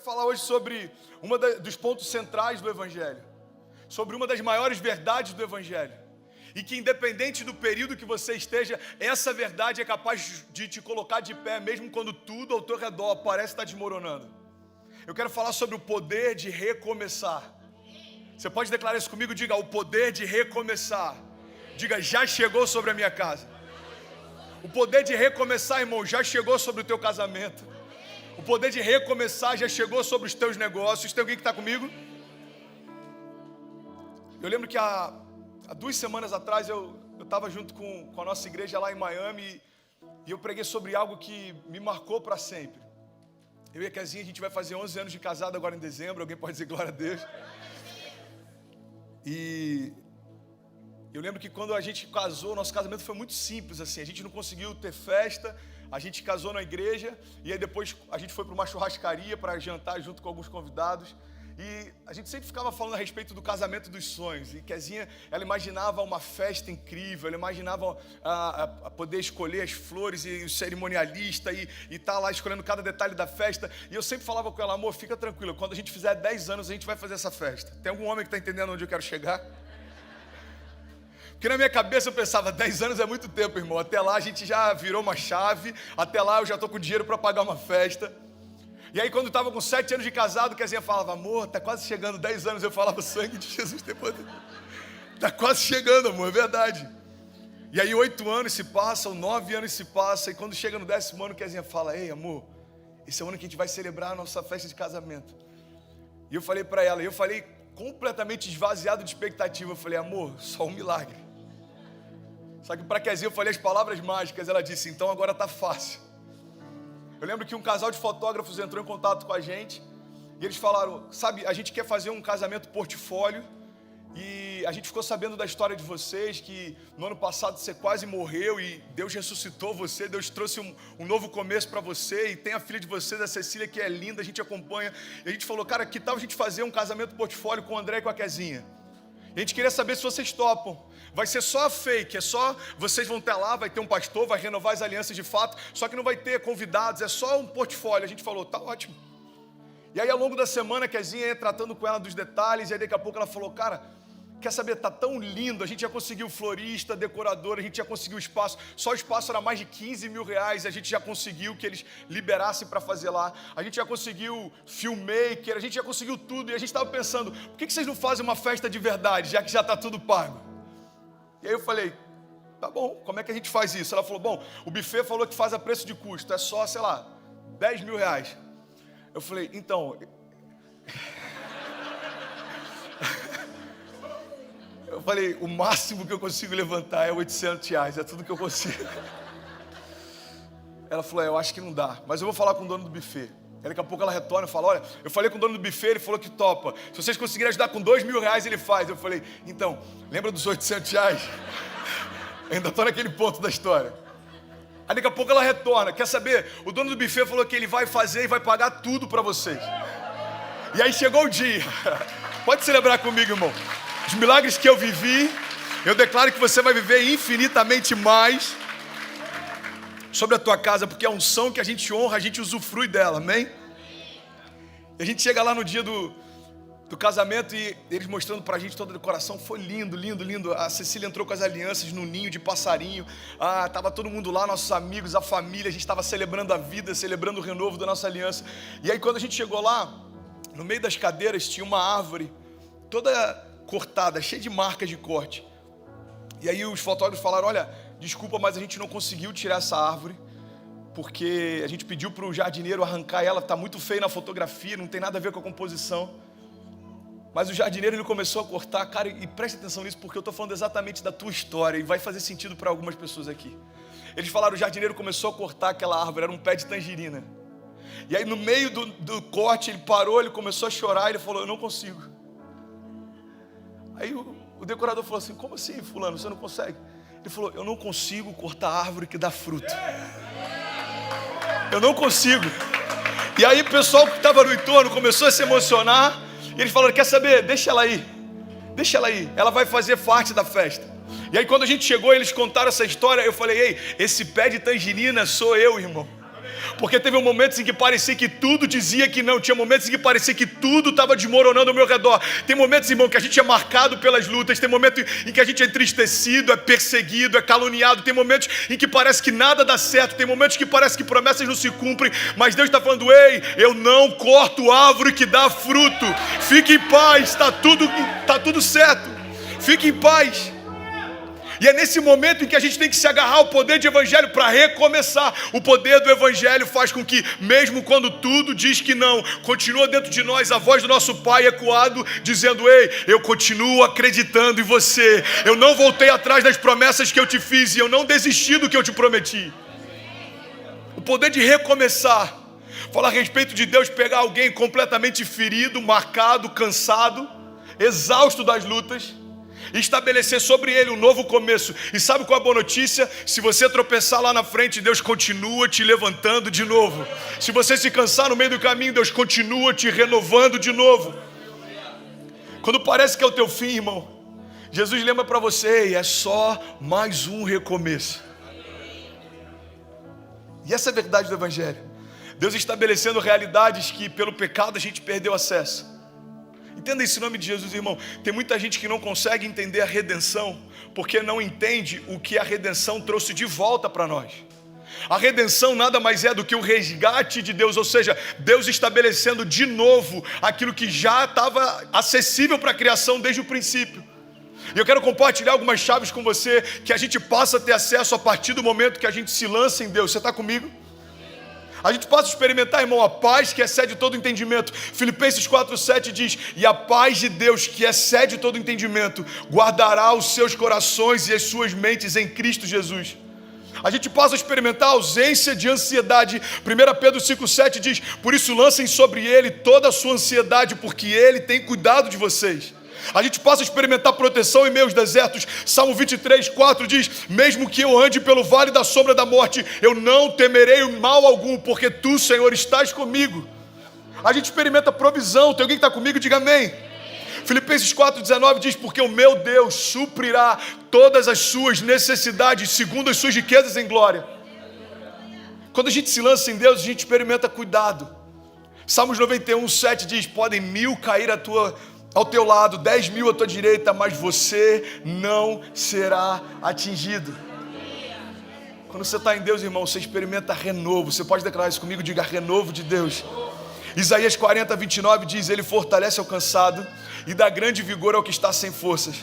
falar hoje sobre dos pontos centrais do Evangelho, sobre uma das maiores verdades do Evangelho, e que independente do período que você esteja, essa verdade é capaz de te colocar de pé, mesmo quando tudo ao teu redor parece estar desmoronando. Eu quero falar sobre o poder de recomeçar. Você pode declarar isso comigo? Diga: o poder de recomeçar. Diga: já chegou sobre a minha casa. O poder de recomeçar, irmão, já chegou sobre o teu casamento. O poder de recomeçar já chegou sobre os teus negócios. Tem alguém que está comigo? Eu lembro que há 2 semanas atrás eu estava junto com a nossa igreja lá em Miami e eu preguei sobre algo que me marcou para sempre. Eu e a Kezinha, a gente vai fazer 11 anos de casado agora em dezembro. Alguém pode dizer glória a Deus? E eu lembro que quando a gente casou, nosso casamento foi muito simples assim. A gente não conseguiu ter festa, a gente casou na igreja e aí depois a gente foi para uma churrascaria para jantar junto com alguns convidados. E a gente sempre ficava falando a respeito do casamento dos sonhos. E Kezinha, ela imaginava uma festa incrível, ela imaginava a poder escolher as flores e o cerimonialista e estar lá escolhendo cada detalhe da festa. E eu sempre falava com ela: amor, fica tranquila, quando a gente fizer 10 anos a gente vai fazer essa festa. Tem algum homem que está entendendo onde eu quero chegar? Porque na minha cabeça eu pensava, 10 anos é muito tempo, irmão. Até lá a gente já virou uma chave, até lá eu já estou com dinheiro para pagar uma festa. E aí quando eu estava com 7 anos de casado, Kezinha falava: amor, está quase chegando 10 anos. Eu falava: o sangue de Jesus tem poder. Está quase chegando, amor, é verdade. E aí 8 anos se passam, 9 anos se passam, e quando chega no 10º ano, Kezinha fala: ei, amor, esse é o ano que a gente vai celebrar a nossa festa de casamento. E eu falei para ela, eu falei completamente esvaziado de expectativa, eu falei: amor, só um milagre. Só que para Kezinha eu falei as palavras mágicas, ela disse: então agora está fácil. Eu lembro que um casal de fotógrafos entrou em contato com a gente e eles falaram: sabe, a gente quer fazer um casamento portfólio e a gente ficou sabendo da história de vocês, que no ano passado você quase morreu e Deus ressuscitou você, Deus trouxe um novo começo para você, e tem a filha de vocês, a Cecília, que é linda, a gente acompanha. E a gente falou: cara, que tal a gente fazer um casamento portfólio com o André e com a Kezinha? E a gente queria saber se vocês topam. Vai ser só fake, é só, vocês vão ter lá, vai ter um pastor, vai renovar as alianças de fato, só que não vai ter convidados, é só um portfólio. A gente falou: tá ótimo. E aí ao longo da semana, a Kezinha ia tratando com ela dos detalhes, e aí daqui a pouco ela falou: cara, quer saber, tá tão lindo, a gente já conseguiu florista, decorador, a gente já conseguiu espaço, só o espaço era mais de 15 mil reais, a gente já conseguiu que eles liberassem para fazer lá, a gente já conseguiu filmmaker, a gente já conseguiu tudo, e a gente estava pensando: por que vocês não fazem uma festa de verdade, já que já está tudo pago? E aí eu falei: tá bom, como é que a gente faz isso? Ela falou: bom, o buffet falou que faz a preço de custo, é só, sei lá, 10 mil reais. Eu falei: então... eu falei: o máximo que eu consigo levantar é 800 reais, é tudo que eu consigo. Ela falou: eu acho que não dá, mas eu vou falar com o dono do buffet. Aí daqui a pouco ela retorna e fala: olha, eu falei com o dono do buffet, ele falou que topa. Se vocês conseguirem ajudar com 2 mil reais, ele faz. Eu falei: então, lembra dos 800 reais? Ainda estou naquele ponto da história. Aí daqui a pouco ela retorna: quer saber? O dono do buffet falou que ele vai fazer e vai pagar tudo para vocês. E aí chegou o dia. Pode celebrar comigo, irmão. Os milagres que eu vivi, eu declaro que você vai viver infinitamente mais sobre a tua casa, porque é a unção que a gente honra, a gente usufrui dela, amém? E a gente chega lá no dia do casamento e eles mostrando pra gente toda a decoração, foi lindo, lindo, lindo. A Cecília entrou com as alianças no ninho de passarinho, tava todo mundo lá, nossos amigos, a família, a gente estava celebrando a vida, celebrando o renovo da nossa aliança. E aí quando a gente chegou lá, no meio das cadeiras tinha uma árvore toda cortada, cheia de marcas de corte. E aí os fotógrafos falaram: olha, desculpa, mas a gente não conseguiu tirar essa árvore, porque a gente pediu para o jardineiro arrancar ela, está muito feio na fotografia, não tem nada a ver com a composição. Mas o jardineiro, ele começou a cortar, cara, e preste atenção nisso, porque eu estou falando exatamente da tua história, e vai fazer sentido para algumas pessoas aqui. Eles falaram: o jardineiro começou a cortar aquela árvore, era um pé de tangerina. E aí no meio do corte, ele parou, ele começou a chorar, ele falou: eu não consigo. Aí o decorador falou assim: como assim, fulano, você não consegue? Ele falou: eu não consigo cortar a árvore que dá fruto. Eu não consigo. E aí o pessoal que estava no entorno começou a se emocionar. E eles falaram: quer saber? Deixa ela aí. Deixa ela aí. Ela vai fazer parte da festa. E aí quando a gente chegou, eles contaram essa história. Eu falei: ei, esse pé de tangerina sou eu, irmão. Porque teve momentos em que parecia que tudo dizia que não. Tinha momentos em que parecia que tudo estava desmoronando ao meu redor. Tem momentos, irmão, que a gente é marcado pelas lutas. Tem momentos em que a gente é entristecido, é perseguido, é caluniado. Tem momentos em que parece que nada dá certo. Tem momentos que parece que promessas não se cumprem. Mas Deus está falando: ei, eu não corto árvore que dá fruto. Fique em paz, está tudo certo. Fique em paz. E é nesse momento em que a gente tem que se agarrar ao poder de evangelho para recomeçar. O poder do evangelho faz com que, mesmo quando tudo diz que não, continua dentro de nós a voz do nosso Pai ecoado, dizendo: ei, eu continuo acreditando em você. Eu não voltei atrás das promessas que eu te fiz e eu não desisti do que eu te prometi. O poder de recomeçar. Fala a respeito de Deus pegar alguém completamente ferido, marcado, cansado, exausto das lutas, e estabelecer sobre ele um novo começo. E sabe qual é a boa notícia? Se você tropeçar lá na frente, Deus continua te levantando de novo. Se você se cansar no meio do caminho, Deus continua te renovando de novo. Quando parece que é o teu fim, irmão, Jesus lembra para você: é só mais um recomeço. E essa é a verdade do evangelho. Deus estabelecendo realidades que pelo pecado a gente perdeu acesso. Entenda isso em nome de Jesus, irmão. Tem muita gente que não consegue entender a redenção porque não entende o que a redenção trouxe de volta para nós. A redenção nada mais é do que o resgate de Deus, ou seja, Deus estabelecendo de novo aquilo que já estava acessível para a criação desde o princípio. E eu quero compartilhar algumas chaves com você que a gente passa a ter acesso a partir do momento que a gente se lança em Deus. Você está comigo? A gente passa a experimentar, irmão, a paz que excede todo entendimento. Filipenses 4:7 diz: e a paz de Deus que excede todo entendimento guardará os seus corações e as suas mentes em Cristo Jesus. A gente passa a experimentar a ausência de ansiedade. 1 Pedro 5:7 diz: por isso lancem sobre ele toda a sua ansiedade, porque ele tem cuidado de vocês. A gente passa a experimentar proteção em meus desertos. Salmo 23:4 diz: mesmo que eu ande pelo vale da sombra da morte, eu não temerei mal algum, porque tu, Senhor, estás comigo. A gente experimenta provisão. Tem alguém que está comigo? Diga amém. Filipenses 4:19 diz: porque o meu Deus suprirá todas as suas necessidades segundo as suas riquezas em glória. Quando a gente se lança em Deus, a gente experimenta cuidado. Salmos 91:7 diz: podem 1000 cair ao teu lado, 10.000 à tua direita, mas você não será atingido. Quando você está em Deus, irmão, você experimenta renovo. Você pode declarar isso comigo? Diga: renovo de Deus. Isaías 40:29 diz: ele fortalece ao cansado e dá grande vigor ao que está sem forças.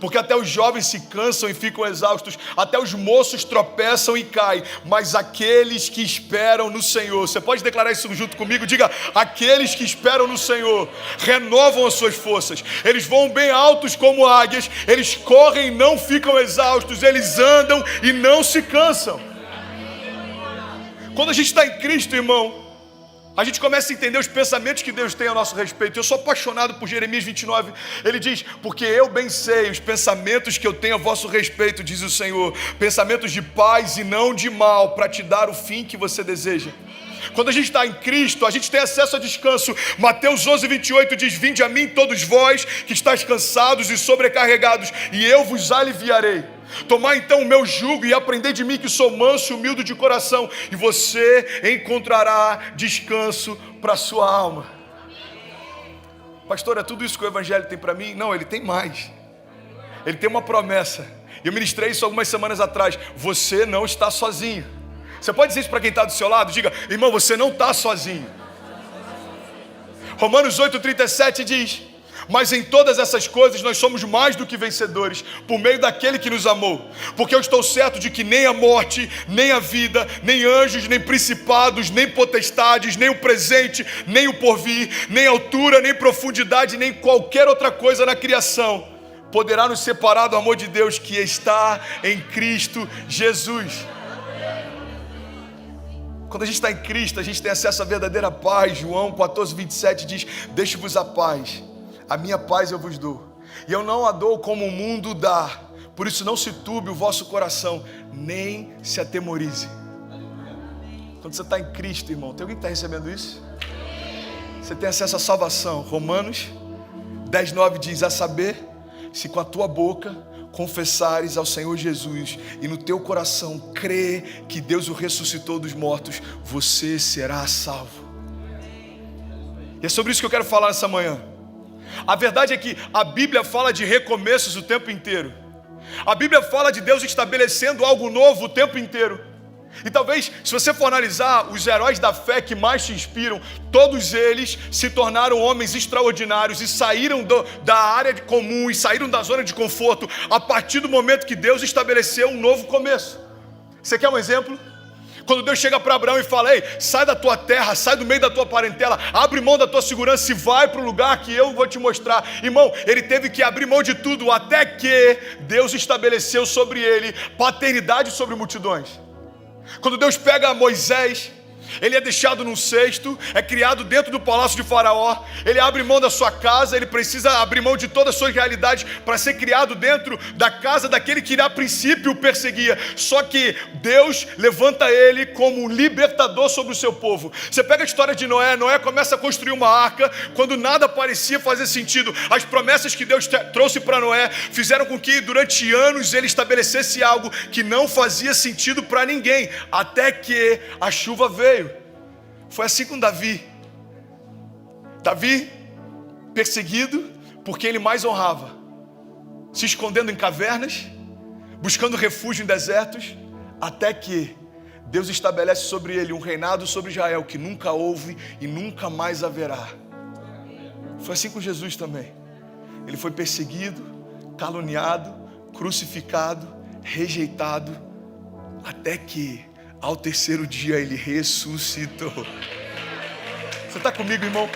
Porque até os jovens se cansam e ficam exaustos, até os moços tropeçam e caem, mas aqueles que esperam no Senhor, você pode declarar isso junto comigo? Diga: aqueles que esperam no Senhor renovam as suas forças, eles voam bem altos como águias, eles correm e não ficam exaustos, eles andam e não se cansam. Quando a gente está em Cristo, irmão, a gente começa a entender os pensamentos que Deus tem a nosso respeito. Eu sou apaixonado por Jeremias 29. Ele diz: porque eu bem sei os pensamentos que eu tenho a vosso respeito, diz o Senhor, pensamentos de paz e não de mal, para te dar o fim que você deseja. Quando a gente está em Cristo, a gente tem acesso a descanso. Mateus 11:28 diz: vinde a mim todos vós que estáis cansados e sobrecarregados, e eu vos aliviarei. Tomai então o meu jugo e aprendei de mim, que sou manso e humilde de coração, e você encontrará descanso para a sua alma. Pastor, é tudo isso que o evangelho tem para mim? Não, ele tem mais. Ele tem uma promessa. Eu ministrei isso algumas semanas atrás. Você não está sozinho. Você pode dizer isso para quem está do seu lado? Diga: irmão, você não está sozinho. Romanos 8:37 diz: mas em todas essas coisas nós somos mais do que vencedores, por meio daquele que nos amou. Porque eu estou certo de que nem a morte, nem a vida, nem anjos, nem principados, nem potestades, nem o presente, nem o porvir, nem altura, nem profundidade, nem qualquer outra coisa na criação poderá nos separar do amor de Deus que está em Cristo Jesus. Quando a gente está em Cristo, a gente tem acesso à verdadeira paz. João 14:27 diz: deixe-vos a paz, a minha paz eu vos dou, e eu não a dou como o mundo dá. Por isso não se turbe o vosso coração, nem se atemorize. Quando você está em Cristo, irmão, tem alguém que está recebendo isso? Você tem acesso à salvação. Romanos 10:9 diz: a saber, se com a tua boca confessares ao Senhor Jesus e no teu coração crer que Deus o ressuscitou dos mortos, você será salvo. E é sobre isso que eu quero falar nessa manhã. A verdade é que a Bíblia fala de recomeços o tempo inteiro. A Bíblia fala de Deus estabelecendo algo novo o tempo inteiro. E talvez, se você for analisar os heróis da fé que mais te inspiram, todos eles se tornaram homens extraordinários e saíram da área comum e saíram da zona de conforto a partir do momento que Deus estabeleceu um novo começo. Você quer um exemplo? Quando Deus chega para Abraão e fala: ei, sai da tua terra, sai do meio da tua parentela, abre mão da tua segurança e vai para o lugar que eu vou te mostrar. Irmão, ele teve que abrir mão de tudo até que Deus estabeleceu sobre ele paternidade sobre multidões. Quando Deus pega Moisés, ele é deixado num cesto, é criado dentro do palácio de Faraó, ele abre mão da sua casa, ele precisa abrir mão de todas as suas realidades para ser criado dentro da casa daquele que a princípio o perseguia. Só que Deus levanta ele como um libertador sobre o seu povo. Você pega a história de Noé. Noé começa a construir uma arca quando nada parecia fazer sentido. As promessas que Deus trouxe para Noé fizeram com que durante anos ele estabelecesse algo que não fazia sentido para ninguém, até que a chuva veio. Foi assim com Davi. Davi, perseguido por quem ele mais honrava, se escondendo em cavernas, buscando refúgio em desertos, até que Deus estabelece sobre ele um reinado sobre Israel que nunca houve e nunca mais haverá. Foi assim com Jesus também. Ele foi perseguido, caluniado, crucificado, rejeitado, até que ao terceiro dia ele ressuscitou. Você está comigo, irmão?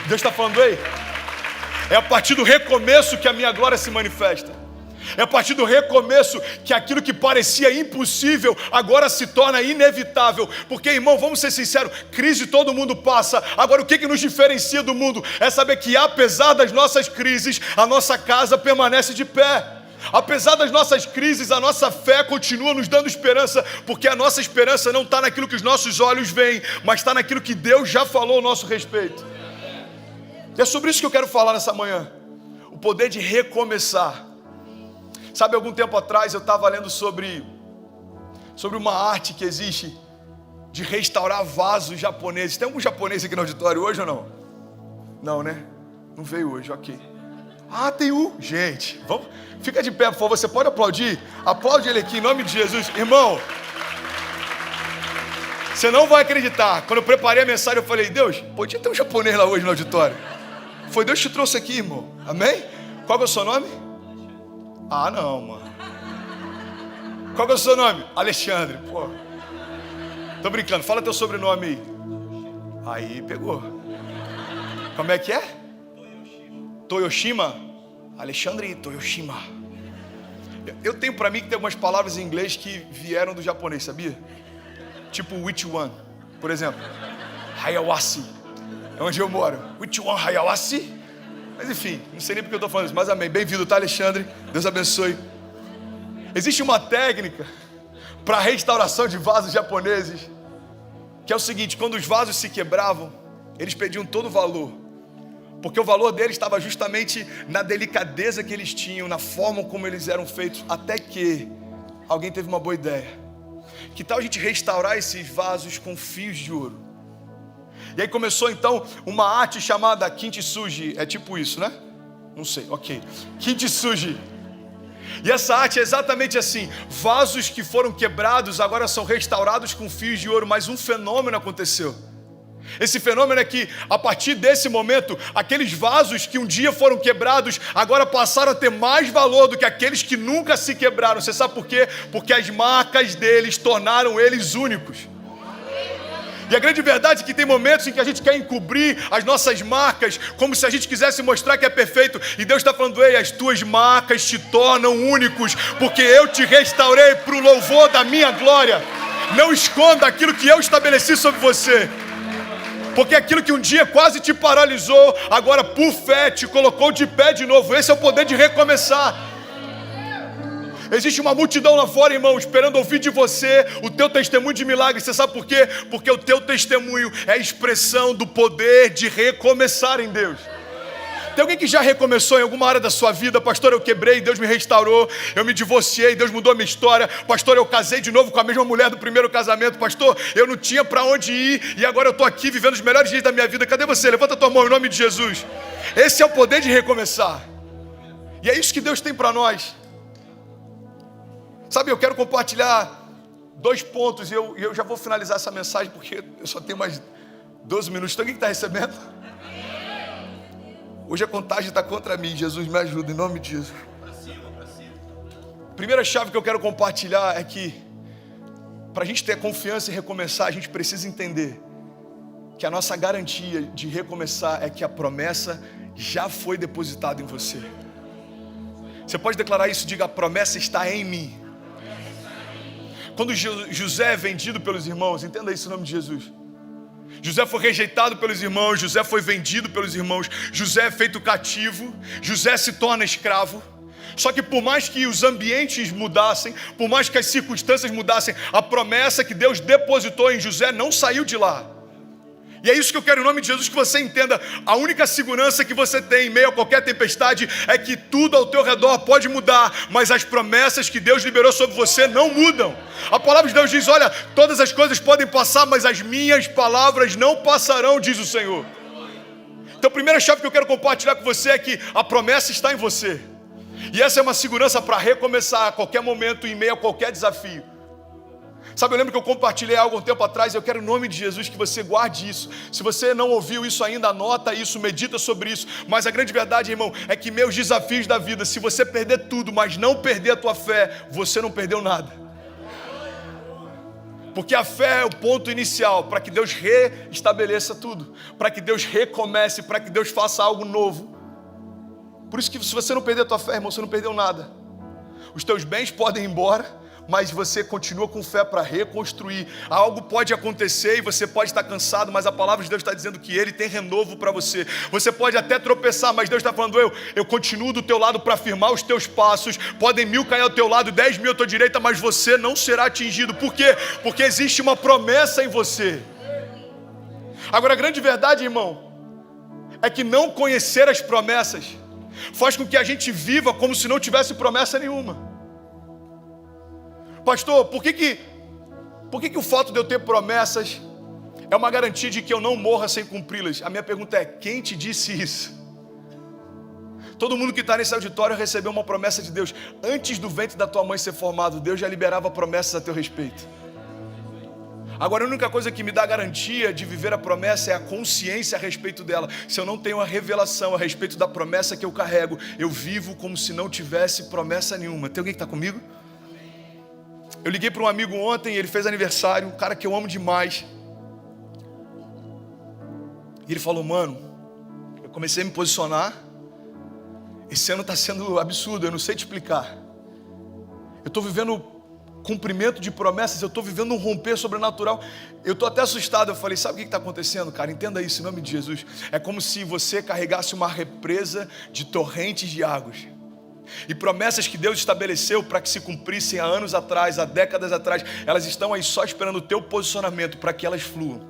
Deus está falando: ei, é a partir do recomeço que a minha glória se manifesta. É a partir do recomeço que aquilo que parecia impossível agora se torna inevitável. Porque, irmão, vamos ser sinceros, crise todo mundo passa. Agora, o que nos diferencia do mundo é saber que apesar das nossas crises, a nossa casa permanece de pé. Apesar das nossas crises, a nossa fé continua nos dando esperança, porque a nossa esperança não está naquilo que os nossos olhos veem, mas está naquilo que Deus já falou a nosso respeito. E é sobre isso que eu quero falar nessa manhã. O poder de recomeçar. Sabe, algum tempo atrás eu estava lendo sobre uma arte que existe de restaurar vasos japoneses. Tem algum japonês aqui no auditório hoje ou não? Não, né? Não veio hoje, ok. Ah, tem um. Gente, vamos, fica de pé, por favor. Você pode aplaudir? Aplaude ele aqui, em nome de Jesus. Irmão, você não vai acreditar. Quando eu preparei a mensagem, eu falei: Deus, podia ter um japonês lá hoje no auditório. Foi Deus que te trouxe aqui, irmão. Amém? Qual que é o seu nome? Ah, não, mano. Qual que é o seu nome? Alexandre. Pô, tô brincando. Fala teu sobrenome aí. Aí, pegou. Como é que é? Toyoshima? Alexandre Toyoshima. Eu tenho para mim que tem algumas palavras em inglês que vieram do japonês, sabia? Tipo which one, por exemplo. Hayawasi. É onde eu moro. Which one Hayawasi? Mas enfim, não sei nem porque eu estou falando isso, mas amém. Bem-vindo, tá, Alexandre? Deus abençoe. Existe uma técnica para restauração de vasos japoneses, que é o seguinte: quando os vasos se quebravam, eles perdiam todo o valor, porque o valor deles estava justamente na delicadeza que eles tinham, na forma como eles eram feitos, até que alguém teve uma boa ideia. Que tal a gente restaurar esses vasos com fios de ouro? E aí começou então uma arte chamada Kintsugi. É tipo isso, né? Não sei, ok. Kintsugi. E essa arte é exatamente assim: vasos que foram quebrados agora são restaurados com fios de ouro. Mas um fenômeno aconteceu. Esse fenômeno é que, a partir desse momento, aqueles vasos que um dia foram quebrados, agora passaram a ter mais valor do que aqueles que nunca se quebraram. Você sabe por quê? Porque as marcas deles tornaram eles únicos. E a grande verdade é que tem momentos em que a gente quer encobrir as nossas marcas, como se a gente quisesse mostrar que é perfeito. E Deus está falando: ei, as tuas marcas te tornam únicos, porque eu te restaurei para o louvor da minha glória. Não esconda aquilo que eu estabeleci sobre você. Porque aquilo que um dia quase te paralisou, agora por fé te colocou de pé de novo. Esse é o poder de recomeçar. Existe uma multidão lá fora, irmão, esperando ouvir de você o teu testemunho de milagre. Você sabe por quê? Porque o teu testemunho é a expressão do poder de recomeçar em Deus. Tem alguém que já recomeçou em alguma área da sua vida? Pastor, eu quebrei, Deus me restaurou. Eu me divorciei, Deus mudou a minha história. Pastor, eu casei de novo com a mesma mulher do primeiro casamento. Pastor, eu não tinha para onde ir e agora eu estou aqui vivendo os melhores dias da minha vida. Cadê você? Levanta a tua mão em nome de Jesus. Esse é o poder de recomeçar. E é isso que Deus tem para nós. Sabe, eu quero compartilhar 2 pontos e eu já vou finalizar essa mensagem porque eu só tenho mais 12 minutos. Então, alguém que está recebendo? Hoje a contagem está contra mim. Jesus, me ajuda em nome de Jesus. Primeira chave que eu quero compartilhar é que para a gente ter confiança e recomeçar, a gente precisa entender que a nossa garantia de recomeçar é que a promessa já foi depositada em você. Você pode declarar isso? Diga: a promessa está em mim. Quando José é vendido pelos irmãos, entenda isso em nome de Jesus. José foi rejeitado pelos irmãos, José foi vendido pelos irmãos, José é feito cativo, José se torna escravo. Só que por mais que os ambientes mudassem, por mais que as circunstâncias mudassem, a promessa que Deus depositou em José não saiu de lá. E é isso que eu quero em nome de Jesus que você entenda. A única segurança que você tem em meio a qualquer tempestade é que tudo ao teu redor pode mudar, mas as promessas que Deus liberou sobre você não mudam. A palavra de Deus diz: olha, todas as coisas podem passar, mas as minhas palavras não passarão, diz o Senhor. Então a primeira chave que eu quero compartilhar com você é que a promessa está em você. E essa é uma segurança para recomeçar a qualquer momento, em meio a qualquer desafio. Sabe, eu lembro que eu compartilhei algo um tempo atrás, e eu quero em nome de Jesus que você guarde isso. Se você não ouviu isso ainda, anota isso, medita sobre isso. Mas a grande verdade, irmão, é que meus desafios da vida, se você perder tudo, mas não perder a tua fé, você não perdeu nada. Porque a fé é o ponto inicial para que Deus reestabeleça tudo, para que Deus recomece, para que Deus faça algo novo. Por isso que se você não perder a tua fé, irmão, você não perdeu nada. Os teus bens podem ir embora, mas você continua com fé para reconstruir. Algo pode acontecer e você pode estar cansado, mas a palavra de Deus está dizendo que Ele tem renovo para você. Você pode até tropeçar, mas Deus está falando: eu continuo do teu lado para firmar os teus passos. Podem 1000 cair ao teu lado, 10.000 à tua direita, mas você não será atingido. Por quê? Porque existe uma promessa em você. Agora, a grande verdade, irmão, é que não conhecer as promessas faz com que a gente viva como se não tivesse promessa nenhuma. Pastor, por que o fato de eu ter promessas é uma garantia de que eu não morra sem cumpri-las? A minha pergunta é: quem te disse isso? Todo mundo que está nesse auditório recebeu uma promessa de Deus. Antes do ventre da tua mãe ser formado, Deus já liberava promessas a teu respeito. Agora, a única coisa que me dá garantia de viver a promessa é a consciência a respeito dela. Se eu não tenho a revelação a respeito da promessa que eu carrego, eu vivo como se não tivesse promessa nenhuma. Tem alguém que está comigo? Eu liguei para um amigo ontem, ele fez aniversário, um cara que eu amo demais. E ele falou: mano, eu comecei a me posicionar. Esse ano está sendo absurdo, eu não sei te explicar. Eu estou vivendo cumprimento de promessas, eu estou vivendo um romper sobrenatural. Eu estou até assustado. Eu falei: sabe o que está acontecendo, cara? Entenda isso em nome de Jesus. É como se você carregasse uma represa de torrentes de águas. E promessas que Deus estabeleceu para que se cumprissem há anos atrás, há décadas atrás, elas estão aí só esperando o teu posicionamento para que elas fluam.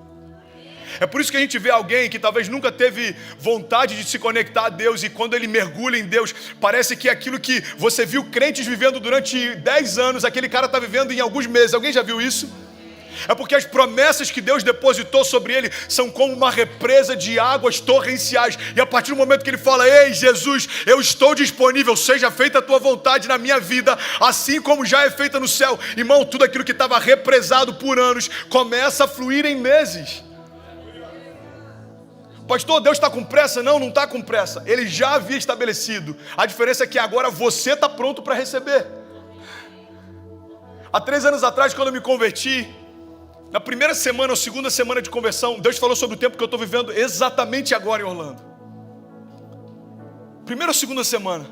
É por isso que a gente vê alguém que talvez nunca teve vontade de se conectar a Deus, e quando ele mergulha em Deus, parece que aquilo que você viu crentes vivendo durante 10 anos, aquele cara está vivendo em alguns meses. Alguém já viu isso? É porque as promessas que Deus depositou sobre ele são como uma represa de águas torrenciais. E a partir do momento que ele fala: ei, Jesus, eu estou disponível, seja feita a tua vontade na minha vida, assim como já é feita no céu. Irmão, tudo aquilo que estava represado por anos começa a fluir em meses. Pastor, Deus está com pressa? Não, não está com pressa. Ele já havia estabelecido. A diferença é que agora você está pronto para receber. Há 3 anos atrás, quando eu me converti, na primeira semana ou segunda semana de conversão, Deus falou sobre o tempo que eu estou vivendo exatamente agora em Orlando. Primeira ou segunda semana,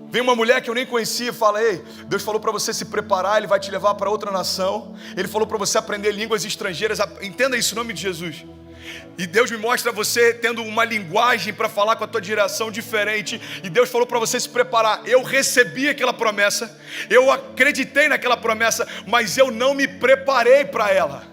vem uma mulher que eu nem conhecia e fala: ei, Deus falou para você se preparar, Ele vai te levar para outra nação. Ele falou para você aprender línguas estrangeiras. Entenda isso em nome de Jesus. E Deus me mostra você tendo uma linguagem para falar com a tua geração diferente. E Deus falou para você se preparar. Eu recebi aquela promessa, eu acreditei naquela promessa, mas eu não me preparei para ela.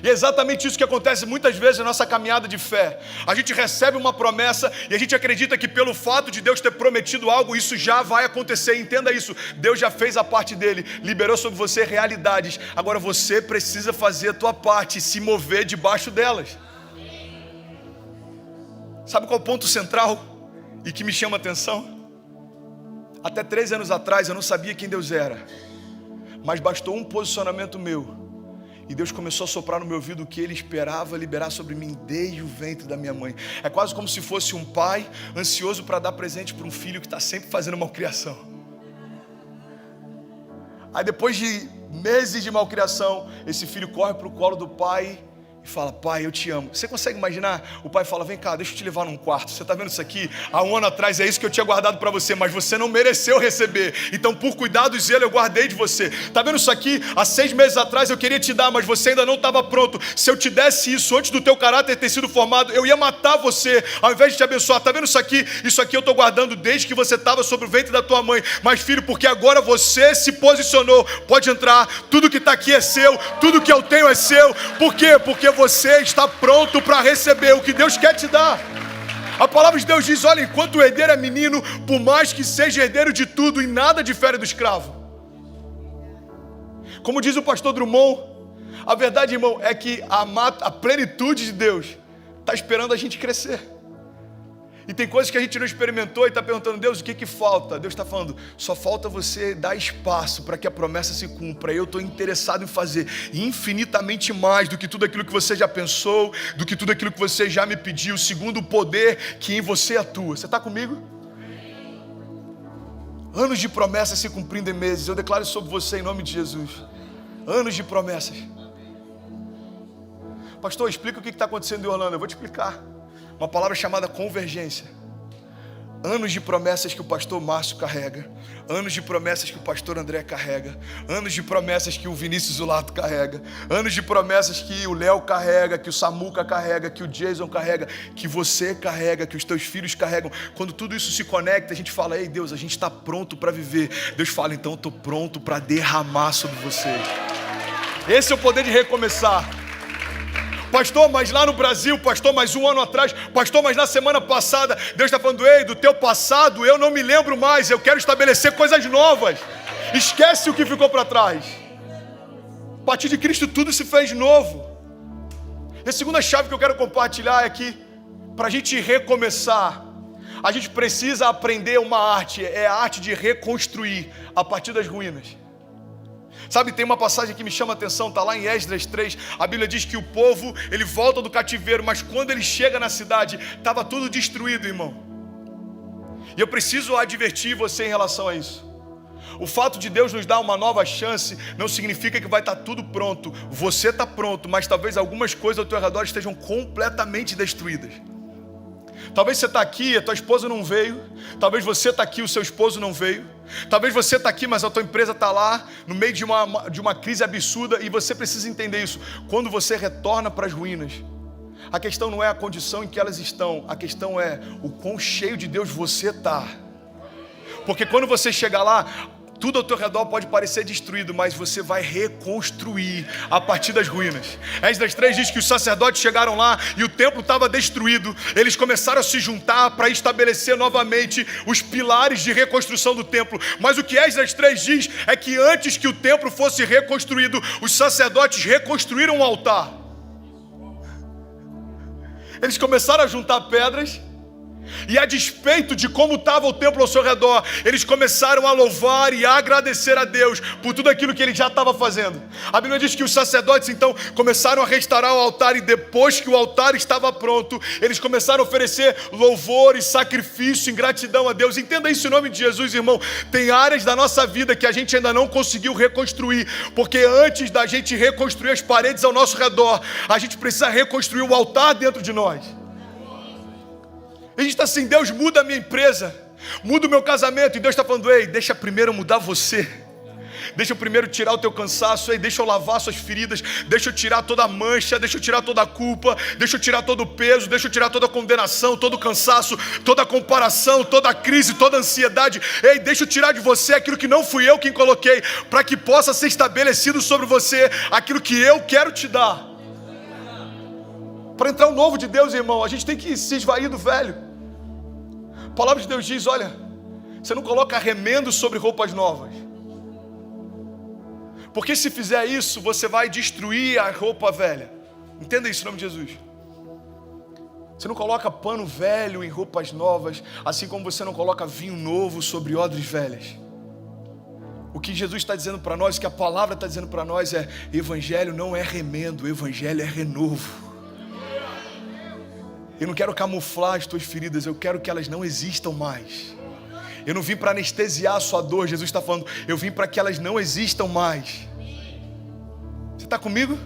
E é exatamente isso que acontece muitas vezes na nossa caminhada de fé. A gente recebe uma promessa e a gente acredita que pelo fato de Deus ter prometido algo, isso já vai acontecer. Entenda isso, Deus já fez a parte dele, liberou sobre você realidades. Agora você precisa fazer a tua parte e se mover debaixo delas. Sabe qual é o ponto central e que me chama a atenção? Até 3 anos atrás eu não sabia quem Deus era, mas bastou um posicionamento meu e Deus começou a soprar no meu ouvido o que Ele esperava liberar sobre mim desde o ventre da minha mãe. É quase como se fosse um pai ansioso para dar presente para um filho que está sempre fazendo malcriação. Aí depois de meses de malcriação, esse filho corre para o colo do pai e fala: pai, eu te amo. Você consegue imaginar? O pai fala: vem cá, deixa eu te levar num quarto. Você está vendo isso aqui? Há 1 ano atrás é isso que eu tinha guardado para você, mas você não mereceu receber. Então por cuidado e zelo eu guardei de você. Está vendo isso aqui? Há 6 meses atrás eu queria te dar, mas você ainda não estava pronto. Se eu te desse isso antes do teu caráter ter sido formado, eu ia matar você ao invés de te abençoar. Está vendo isso aqui? Isso aqui eu estou guardando desde que você estava sobre o ventre da tua mãe. Mas filho, porque agora você se posicionou, pode entrar. Tudo que está aqui é seu, tudo que eu tenho é seu. Por quê? Porque você está pronto para receber o que Deus quer te dar. A palavra de Deus diz: olha, enquanto o herdeiro é menino, por mais que seja herdeiro de tudo, em nada difere do escravo. Como diz o pastor Drummond, a verdade, irmão, é que a plenitude de Deus está esperando a gente crescer. E tem coisas que a gente não experimentou e está perguntando: Deus, o que falta? Deus está falando: só falta você dar espaço para que a promessa se cumpra. Eu estou interessado em fazer infinitamente mais do que tudo aquilo que você já pensou, do que tudo aquilo que você já me pediu, segundo o poder que em você atua. Você está comigo? Anos de promessas se cumprindo em meses. Eu declaro isso sobre você em nome de Jesus. Anos de promessas. Pastor, explica o que está acontecendo em Orlando. Eu vou te explicar. Uma palavra chamada convergência. Anos de promessas que o pastor Márcio carrega, anos de promessas que o pastor André carrega, anos de promessas que o Vinícius Zulato carrega, anos de promessas que o Léo carrega, que o Samuca carrega, que o Jason carrega, que você carrega, que os teus filhos carregam. Quando tudo isso se conecta, a gente fala: ei Deus, a gente está pronto para viver. Deus fala: então eu estou pronto para derramar sobre vocês. Esse é o poder de recomeçar. Pastor, mas lá no Brasil, pastor, mas 1 ano atrás, pastor, mas na semana passada, Deus está falando: ei, do teu passado eu não me lembro mais, eu quero estabelecer coisas novas. Esquece o que ficou para trás. A partir de Cristo tudo se fez novo. E a segunda chave que eu quero compartilhar é que, para a gente recomeçar, a gente precisa aprender uma arte, é a arte de reconstruir a partir das ruínas. Sabe, tem uma passagem que me chama a atenção, está lá em Esdras 3, a Bíblia diz que o povo, ele volta do cativeiro, mas quando ele chega na cidade, estava tudo destruído, irmão. E eu preciso advertir você em relação a isso. O fato de Deus nos dar uma nova chance não significa que vai estar tudo pronto. Você está pronto, mas talvez algumas coisas ao teu redor estejam completamente destruídas. Talvez você está aqui e a tua esposa não veio. Talvez você está aqui e o seu esposo não veio. Talvez você está aqui, mas a tua empresa está lá, no meio de uma crise absurda. E você precisa entender isso. Quando você retorna para as ruínas, a questão não é a condição em que elas estão. A questão é o quão cheio de Deus você está. Porque quando você chegar lá, tudo ao teu redor pode parecer destruído, mas você vai reconstruir a partir das ruínas. Esdras 3 diz que os sacerdotes chegaram lá e o templo estava destruído. Eles começaram a se juntar para estabelecer novamente os pilares de reconstrução do templo. Mas o que Esdras 3 diz é que antes que o templo fosse reconstruído, os sacerdotes reconstruíram o altar. Eles começaram a juntar pedras. E a despeito de como estava o templo ao seu redor, eles começaram a louvar e a agradecer a Deus por tudo aquilo que ele já estava fazendo. A Bíblia diz que os sacerdotes então começaram a restaurar o altar, e depois que o altar estava pronto, eles começaram a oferecer louvor e sacrifício em gratidão a Deus. Entenda isso em nome de Jesus, irmão. Tem áreas da nossa vida que a gente ainda não conseguiu reconstruir, porque antes da gente reconstruir as paredes ao nosso redor, a gente precisa reconstruir o altar dentro de nós. A gente está assim: Deus, muda a minha empresa, muda o meu casamento. E Deus está falando: ei, deixa primeiro mudar você. Deixa eu primeiro tirar o teu cansaço, ei, deixa eu lavar suas feridas, deixa eu tirar toda a mancha, deixa eu tirar toda a culpa, deixa eu tirar todo o peso, deixa eu tirar toda a condenação, todo o cansaço, toda a comparação, toda a crise, toda a ansiedade. Ei, deixa eu tirar de você aquilo que não fui eu quem coloquei, para que possa ser estabelecido sobre você aquilo que eu quero te dar. Para entrar o novo de Deus, irmão, a gente tem que se esvair do velho. A palavra de Deus diz, olha, você não coloca remendo sobre roupas novas. Porque se fizer isso, você vai destruir a roupa velha. Entenda isso em nome de Jesus. Você não coloca pano velho em roupas novas, assim como você não coloca vinho novo sobre odres velhas. O que Jesus está dizendo para nós, o que a palavra está dizendo para nós é: evangelho não é remendo, evangelho é renovo. Eu não quero camuflar as tuas feridas, eu quero que elas não existam mais. Eu não vim para anestesiar a sua dor, Jesus está falando, eu vim para que elas não existam mais. Você está comigo?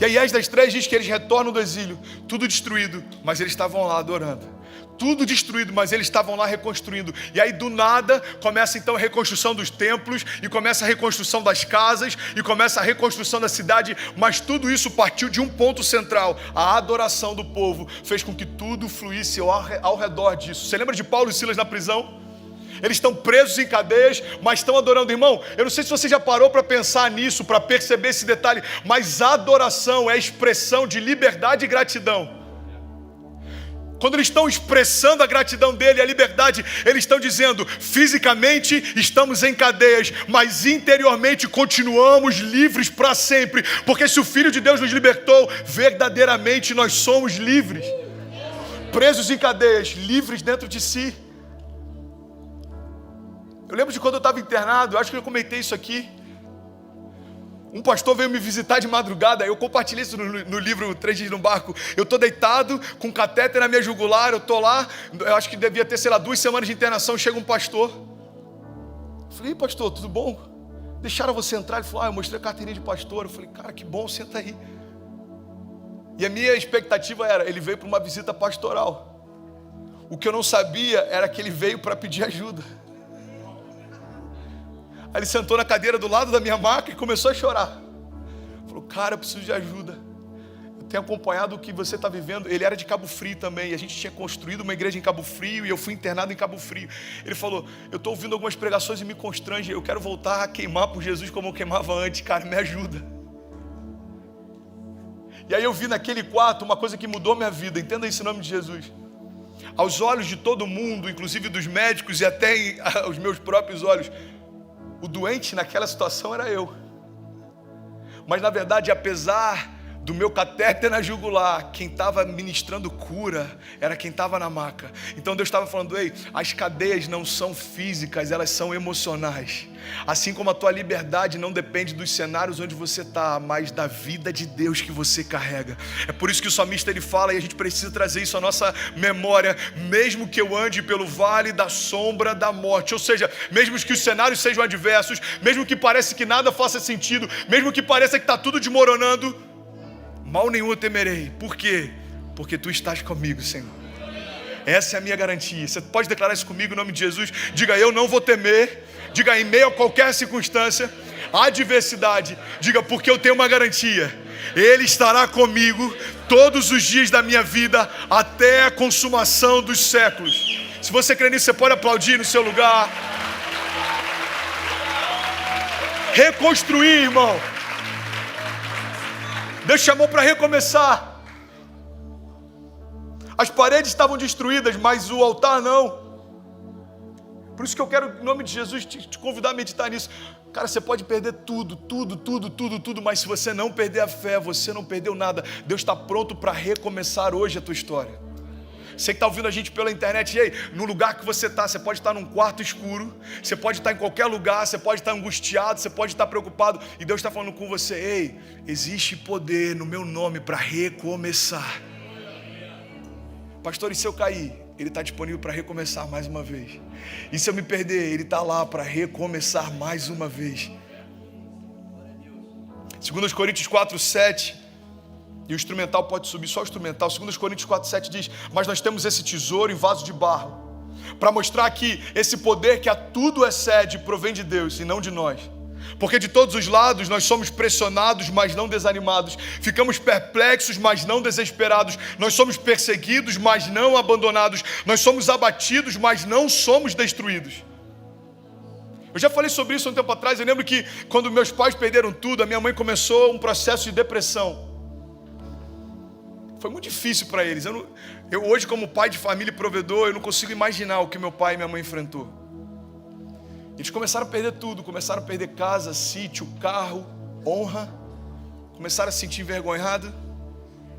E aí Esdras 3 diz que eles retornam do exílio, tudo destruído, mas eles estavam lá adorando. Tudo destruído, mas eles estavam lá reconstruindo. E aí do nada começa então a reconstrução dos templos, e começa a reconstrução das casas, e começa a reconstrução da cidade. Mas tudo isso partiu de um ponto central: a adoração do povo fez com que tudo fluísse ao redor disso. Você lembra de Paulo e Silas na prisão? Eles estão presos em cadeias, mas estão adorando. Irmão, eu não sei se você já parou para pensar nisso, para perceber esse detalhe, mas a adoração é expressão de liberdade e gratidão. Quando eles estão expressando a gratidão dele, a liberdade, eles estão dizendo, fisicamente estamos em cadeias, mas interiormente continuamos livres para sempre. Porque se o Filho de Deus nos libertou, verdadeiramente nós somos livres. Presos em cadeias, livres dentro de si. Eu lembro de quando eu estava internado, acho que eu comentei isso aqui. Um pastor veio me visitar de madrugada, eu compartilhei isso no livro 3 Dias no Barco. Eu estou deitado, com catéter na minha jugular, eu estou lá, eu acho que devia ter, 2 semanas de internação, chega um pastor. Eu falei, pastor, tudo bom? Deixaram você entrar? Ele falou, eu mostrei a carteirinha de pastor. Eu falei, cara, que bom, senta aí. E a minha expectativa era, ele veio para uma visita pastoral. O que eu não sabia era que ele veio para pedir ajuda. Aí ele sentou na cadeira do lado da minha maca e começou a chorar. Falou, cara, eu preciso de ajuda. Eu tenho acompanhado o que você está vivendo. Ele era de Cabo Frio também. E a gente tinha construído uma igreja em Cabo Frio e eu fui internado em Cabo Frio. Ele falou, eu estou ouvindo algumas pregações e me constrange. Eu quero voltar a queimar por Jesus como eu queimava antes. Cara, me ajuda. E aí eu vi naquele quarto uma coisa que mudou minha vida. Entenda isso em nome de Jesus. Aos olhos de todo mundo, inclusive dos médicos e até aos meus próprios olhos, o doente naquela situação era eu. Mas na verdade, apesar do meu catéter na jugular, quem estava ministrando cura era quem estava na maca. Então Deus estava falando, ei, as cadeias não são físicas, elas são emocionais. Assim como a tua liberdade não depende dos cenários onde você está, mas da vida de Deus que você carrega. É por isso que o salmista ele fala, e a gente precisa trazer isso à nossa memória, mesmo que eu ande pelo vale da sombra da morte, ou seja, mesmo que os cenários sejam adversos, mesmo que pareça que nada faça sentido, mesmo que pareça que está tudo desmoronando, mal nenhum eu temerei. Por quê? Porque tu estás comigo, Senhor. Essa é a minha garantia. Você pode declarar isso comigo em nome de Jesus? Diga, eu não vou temer. Diga, em meio a qualquer circunstância, adversidade. Diga, porque eu tenho uma garantia. Ele estará comigo todos os dias da minha vida até a consumação dos séculos. Se você crê nisso, você pode aplaudir no seu lugar. Reconstruir, irmão. Deus chamou para recomeçar. As paredes estavam destruídas, mas o altar não. Por isso que eu quero, em nome de Jesus, te convidar a meditar nisso. Cara, você pode perder tudo, mas se você não perder a fé, você não perdeu nada. Deus está pronto para recomeçar hoje a tua história. Você que está ouvindo a gente pela internet, e aí, no lugar que você está, você pode estar num quarto escuro, você pode estar em qualquer lugar, você pode estar angustiado, você pode estar preocupado, e Deus está falando com você, ei, existe poder no meu nome para recomeçar. Pastor, e se eu cair? Ele está disponível para recomeçar mais uma vez. E se eu me perder? Ele está lá para recomeçar mais uma vez. 2 Coríntios 4:7, e o instrumental pode subir, só o instrumental. 2 Coríntios 4:7 diz, mas nós temos esse tesouro em vaso de barro, para mostrar que esse poder que a tudo excede provém de Deus e não de nós. Porque de todos os lados nós somos pressionados, mas não desanimados. Ficamos perplexos, mas não desesperados. Nós somos perseguidos, mas não abandonados. Nós somos abatidos, mas não somos destruídos. Eu já falei sobre isso um tempo atrás. Eu lembro que quando meus pais perderam tudo, a minha mãe começou um processo de depressão. Foi muito difícil para eles. Eu hoje, como pai de família e provedor, eu não consigo imaginar o que meu pai e minha mãe enfrentou. Eles começaram a perder tudo, começaram a perder casa, sítio, carro, honra. Começaram a se sentir envergonhados.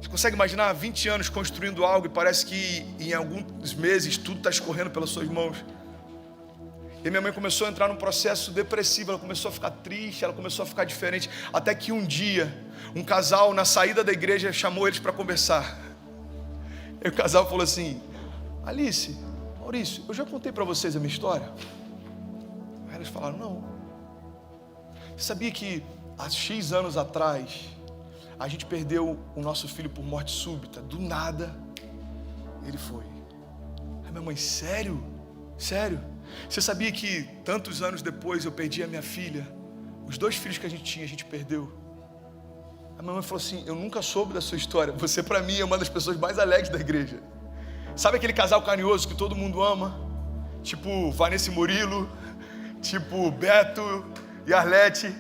Você consegue imaginar 20 anos construindo algo e parece que em alguns meses tudo está escorrendo pelas suas mãos? E minha mãe começou a entrar num processo depressivo, ela começou a ficar triste, ela começou a ficar diferente. Até que um dia, um casal na saída da igreja chamou eles para conversar. E o casal falou assim: Alice, Maurício, eu já contei para vocês a minha história? Aí eles falaram: não. Você sabia que há X anos atrás a gente perdeu o nosso filho por morte súbita? Do nada ele foi. Aí minha mãe: sério? Sério? Você sabia que tantos anos depois eu perdi a minha filha? Os 2 filhos que a gente tinha, a gente perdeu. A minha mãe falou assim: eu nunca soube da sua história. Você para mim é uma das pessoas mais alegres da igreja. Sabe aquele casal carinhoso que todo mundo ama? Tipo Vanessa e Murilo, tipo Beto e Arlete.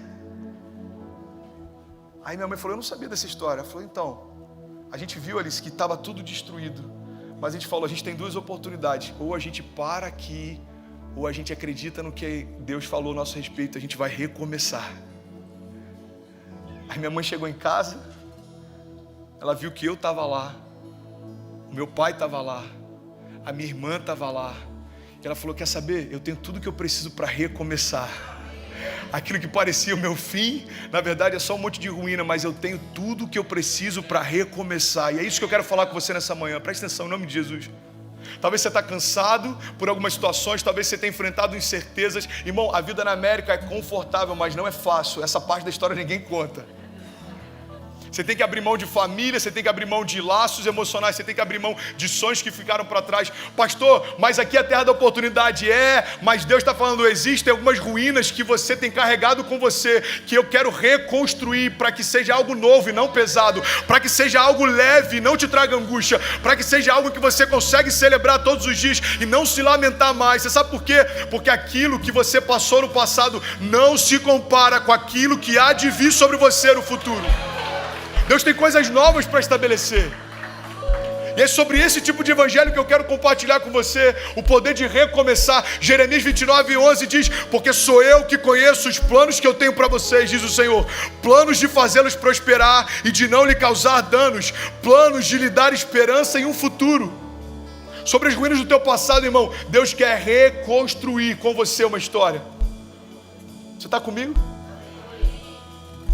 Aí minha mãe falou: eu não sabia dessa história. Ela falou: então, a gente viu, Alice, que estava tudo destruído. Mas a gente falou: a gente tem 2 oportunidades. Ou a gente para aqui, ou a gente acredita no que Deus falou a nosso respeito. A gente vai recomeçar. Aí minha mãe chegou em casa, ela viu que eu estava lá, o meu pai estava lá, a minha irmã estava lá. E ela falou: quer saber? Eu tenho tudo que eu preciso para recomeçar. Aquilo que parecia o meu fim, na verdade é só um monte de ruína, mas eu tenho tudo que eu preciso para recomeçar. E é isso que eu quero falar com você nessa manhã. Preste atenção, em nome de Jesus. Talvez você está cansado por algumas situações, talvez você tenha enfrentado incertezas. Irmão, a vida na América é confortável, mas não é fácil. Essa parte da história ninguém conta. Você tem que abrir mão de família, você tem que abrir mão de laços emocionais, você tem que abrir mão de sonhos que ficaram para trás. Pastor, mas aqui é a terra da oportunidade. Mas Deus está falando: existem algumas ruínas que você tem carregado com você, que eu quero reconstruir para que seja algo novo e não pesado, para que seja algo leve e não te traga angústia, para que seja algo que você consegue celebrar todos os dias e não se lamentar mais. Você sabe por quê? Porque aquilo que você passou no passado não se compara com aquilo que há de vir sobre você no futuro. Deus tem coisas novas para estabelecer. E é sobre esse tipo de evangelho que eu quero compartilhar com você, o poder de recomeçar. Jeremias 29:11 diz: porque sou eu que conheço os planos que eu tenho para vocês, diz o Senhor, planos de fazê-los prosperar e de não lhe causar danos, planos de lhe dar esperança em um futuro. Sobre as ruínas do teu passado, irmão, Deus quer reconstruir com você uma história. Você está comigo?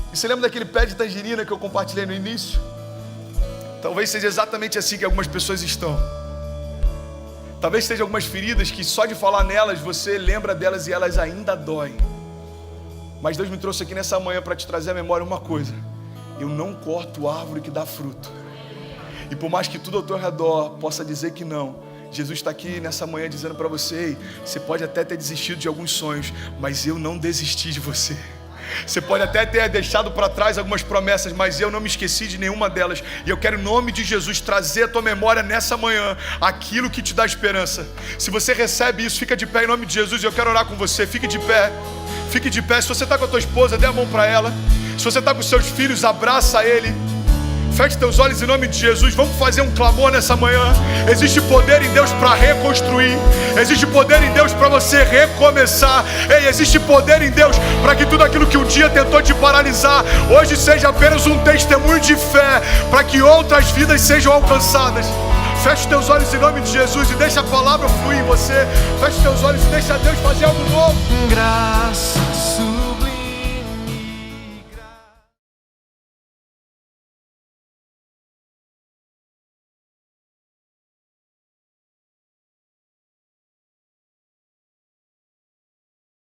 E você lembra daquele pé de tangerina que eu compartilhei no início? Talvez seja exatamente assim que algumas pessoas estão. Talvez sejam algumas feridas que só de falar nelas você lembra delas e elas ainda doem. Mas Deus me trouxe aqui nessa manhã para te trazer à memória uma coisa: eu não corto árvore que dá fruto. E por mais que tudo ao teu redor possa dizer que não, Jesus está aqui nessa manhã dizendo para você: você pode até ter desistido de alguns sonhos, mas eu não desisti de você. Você pode até ter deixado para trás algumas promessas, mas eu não me esqueci de nenhuma delas. E eu quero, em nome de Jesus, trazer à tua memória nessa manhã aquilo que te dá esperança. Se você recebe isso, fica de pé em nome de Jesus. Eu quero orar com você. Fique de pé. Fique de pé. Se você está com a tua esposa, dê a mão para ela. Se você está com os seus filhos, abraça ele. Feche teus olhos em nome de Jesus. Vamos fazer um clamor nessa manhã. Existe poder em Deus para reconstruir. Existe poder em Deus para você recomeçar. Existe poder em Deus para que tudo aquilo que um dia tentou te paralisar, hoje seja apenas um testemunho de fé, para que outras vidas sejam alcançadas. Feche teus olhos em nome de Jesus e deixa a palavra fluir em você. Feche teus olhos e deixa Deus fazer algo novo. Graças